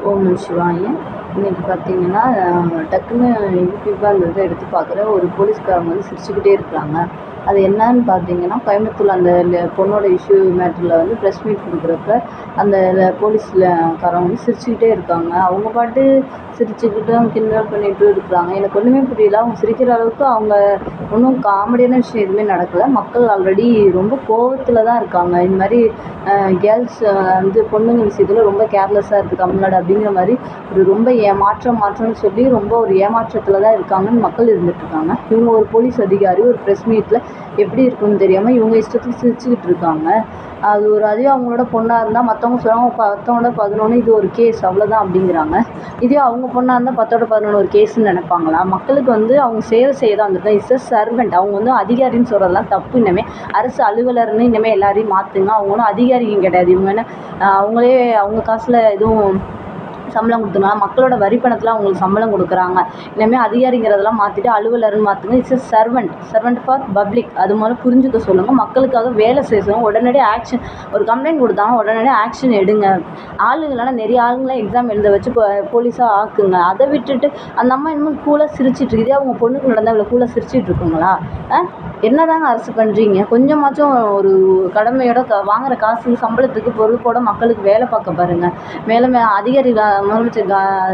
ஓம் நம சிவாய. இன்றைக்கி பார்த்தீங்கன்னா டக்குன்னு யூடியூப்பாக அந்த இதை எடுத்து பார்க்குறேன். ஒரு போலீஸ்காரங்க வந்து சிரிச்சுக்கிட்டே இருக்கிறாங்க. அது என்னன்னு பார்த்தீங்கன்னா, கோயம்புத்தூர் அந்த பொண்ணோட இஷ்யூ மேட்டரில் வந்து ப்ரெஸ் மீட் கொடுக்குறப்ப அந்த காரங்க வந்து சிரிச்சுக்கிட்டே இருக்காங்க. அவங்க பாட்டு சிரிச்சுக்கிட்டும் கிண்டல் பண்ணிகிட்டு இருக்கிறாங்க. எனக்கு ஒன்றுமே புரியல. அவங்க சிரிக்கிற அளவுக்கு அவங்க ஒன்றும் காமெடியான விஷயம் எதுவுமே நடக்கலை. மக்கள் ஆல்ரெடி ரொம்ப கோவத்தில் தான் இருக்காங்க. இந்த மாதிரி கேர்ள்ஸ் வந்து பொண்ணுங்க விஷயத்தில் ரொம்ப கேர்லெஸ்ஸாக இருக்குது தமிழ்நாடு அப்படிங்கிற மாதிரி ரொம்ப மாற்றம்னு சொல்லி ரொம்ப ஒரு ஏமாற்றத்தில் தான் இருக்காங்கன்னு மக்கள் இருந்துகிட்ருக்காங்க. இவங்க ஒரு போலீஸ் அதிகாரி ஒரு ப்ரெஸ் மீட்டில் எப்படி இருக்குன்னு தெரியாமல் இவங்க இஷ்டத்துக்கு சிரிச்சுக்கிட்டு இருக்காங்க. அது ஒரு அதே அவங்களோட பொண்ணாக இருந்தால் மற்றவங்க சொல்லுவாங்க 10ஓட 11 இது ஒரு கேஸ் அவ்வளோதான் அப்படிங்கிறாங்க. இதே அவங்க பொண்ணாக இருந்தால் 10ஓட 11 ஒரு கேஸுன்னு நினைப்பாங்களா? மக்களுக்கு வந்து அவங்க சேவை செய்ய தான் வந்துருக்காங்க. It's a servant. அவங்க வந்து அதிகாரின்னு சொல்கிறதெல்லாம் தப்பு. இனிமேல் அரசு அலுவலர்னு இனிமேல் எல்லாரையும் மாற்றுங்க. அவங்க ஒன்றும் அதிகாரியும் கிடையாது. இவங்க என்ன அவங்களே அவங்க காசில் எதுவும் சம்பளம் கொடுத்துருக்காங்க. மக்களோட வரி பணத்தில் அவங்களுக்கு சம்பளம் கொடுக்குறாங்க. இனிமேல் அதிகாரிங்கிறதெல்லாம் மாற்றிட்டு அலுவலர்னு மாற்றுங்க. It's a servant for public. அது மாதிரி புரிஞ்சுக்க சொல்லுங்கள். மக்களுக்காக வேலை செய்ய சொல்லுங்கள். உடனடியாக ஆக்ஷன். ஒரு கம்ப்ளைண்ட் கொடுத்தாங்க உடனடியாக ஆக்ஷன் எடுங்க. ஆளுங்களான நிறைய ஆளுங்களை எக்ஸாம் எழுத வச்சு போலீஸாக ஆக்குங்க. அதை விட்டுட்டு அந்த அம்மா இன்னும் கூலாக சிரிச்சிட்டு இருக்குது. இதே அவங்க பொண்ணுக்கு நடந்தால் இவ்வளோ கூலாக சிரிச்சிட்டு இருக்குங்களா? என்னதாங்க அரசு பண்ணுறீங்க? கொஞ்சமாச்சும் ஒரு கடமையோட வாங்குகிற காசுக்கு சம்பளத்துக்கு பொறுப்போட மக்களுக்கு வேலை பார்க்க பாருங்கள். மேலும் முதலமைச்சர்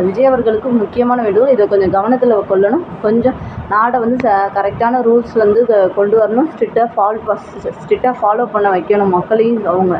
விஜய் அவர்களுக்கு முக்கியமான வேண்டுகோள், இதை கொஞ்சம் கவனத்தில் கொள்ளணும். கொஞ்சம் நாடை வந்து கரெக்டான ரூல்ஸ் வந்து கொண்டு வரணும். ஸ்ட்ரிக்டாக ஃபாலோ பண்ண வைக்கணும் மக்களையும் அவங்க.